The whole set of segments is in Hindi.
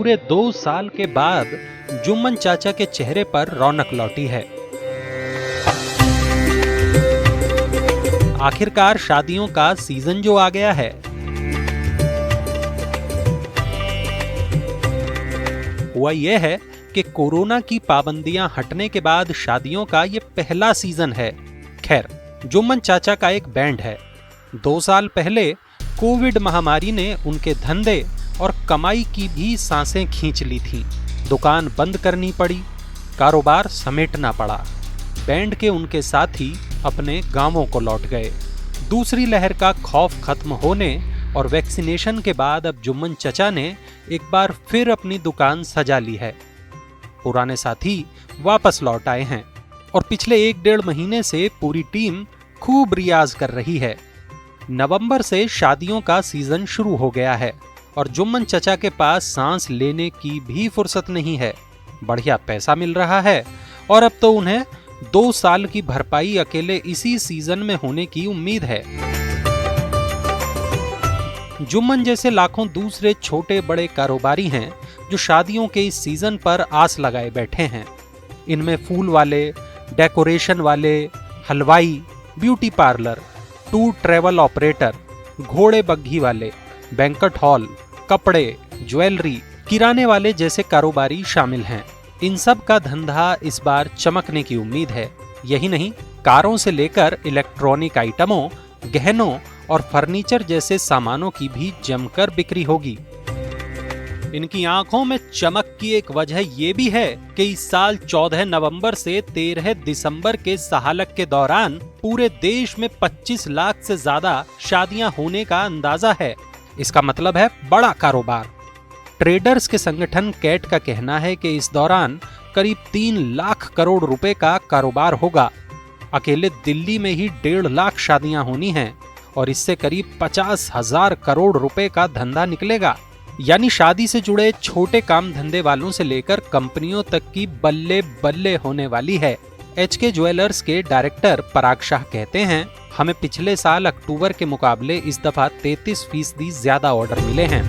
पूरे 2 साल के बाद जुम्मन चाचा के चेहरे पर रौनक लौटी है। आखिरकार शादियों का सीजन जो आ गया है। हुआ यह है कि कोरोना की पाबंदियां हटने के बाद शादियों का ये पहला सीजन है। खैर, जुम्मन चाचा का एक बैंड है। 2 साल पहले कोविड महामारी ने उनके धंधे और कमाई की भी सांसें खींच ली थीं। दुकान बंद करनी पड़ी, कारोबार समेटना पड़ा। बैंड के उनके साथी अपने गांवों को लौट गए। दूसरी लहर का खौफ खत्म होने और वैक्सीनेशन के बाद अब जुम्मन चचा ने एक बार फिर अपनी दुकान सजा ली है। पुराने साथी वापस लौट आए हैं और पिछले 1-1.5 महीने से पूरी टीम खूब रियाज कर रही है। नवंबर से शादियों का सीजन शुरू हो गया है और जुम्मन चचा के पास सांस लेने की भी फुर्सत नहीं है। बढ़िया पैसा मिल रहा है और अब तो उन्हें 2 साल की भरपाई अकेले इसी सीजन में होने की उम्मीद है। जुम्मन जैसे लाखों दूसरे छोटे बड़े कारोबारी हैं जो शादियों के इस सीजन पर आस लगाए बैठे हैं। इनमें फूल वाले, डेकोरेशन वाले, हलवाई, beauty parlour, tour travel operator, घोड़े बग्घी वाले, बैंक्वेट हॉल, कपड़े, ज्वेलरी, किराने वाले जैसे कारोबारी शामिल हैं। इन सब का धंधा इस बार चमकने की उम्मीद है। यही नहीं, कारों से लेकर इलेक्ट्रॉनिक आइटमों, गहनों और फर्नीचर जैसे सामानों की भी जमकर बिक्री होगी। इनकी आंखों में चमक की एक वजह यह भी है कि इस साल 14 नवंबर से 13 दिसंबर के सहालक के दौरान पूरे देश में 25 लाख से ज्यादा शादियां होने का अंदाजा है। इसका मतलब है बड़ा कारोबार। ट्रेडर्स के संगठन कैट का कहना है कि इस दौरान करीब 3 लाख करोड़ रुपए का कारोबार होगा। अकेले दिल्ली में ही 1.5 लाख शादियां होनी हैं और इससे करीब 50,000 करोड़ रुपए का धंधा निकलेगा। यानी शादी से जुड़े छोटे काम धंधे वालों से लेकर कंपनियों तक की बल्ले बल्ले होने वाली है। HK ज्वेलर्स के डायरेक्टर पराग शाह कहते हैं, हमें पिछले साल अक्टूबर के मुकाबले इस दफा 33% ज्यादा ऑर्डर मिले हैं।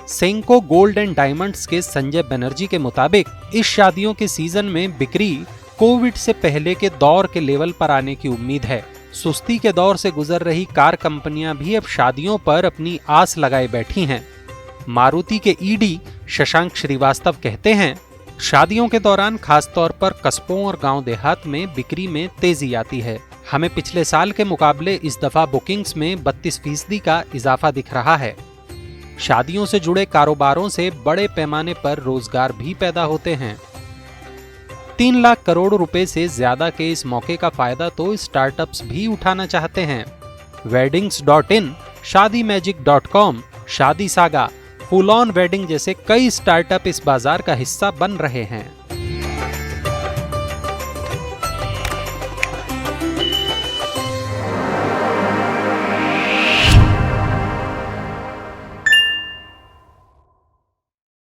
सेंको गोल्ड एंड डायमंड्स के संजय बनर्जी के मुताबिक इस शादियों के सीजन में बिक्री कोविड से पहले के दौर के लेवल पर आने की उम्मीद है। सुस्ती के दौर से गुजर रही कार कंपनियां भी अब शादियों पर अपनी आस लगाए बैठी हैं। मारुति के ED शशांक श्रीवास्तव कहते हैं, शादियों के दौरान खासतौर पर कस्बों और गांव देहात में बिक्री में तेजी आती है। हमें पिछले साल के मुकाबले इस दफा बुकिंग्स में 32% का इजाफा दिख रहा है। शादियों से जुड़े कारोबारों से बड़े पैमाने पर रोजगार भी पैदा होते हैं। 3 लाख करोड़ रुपए से ज्यादा के इस मौके का फायदा तो स्टार्टअप्स भी उठाना चाहते हैं। weddings.in, shaadimagic.com, शादी सागा, फुल ऑन वेडिंग जैसे कई स्टार्टअप इस बाजार का हिस्सा बन रहे हैं।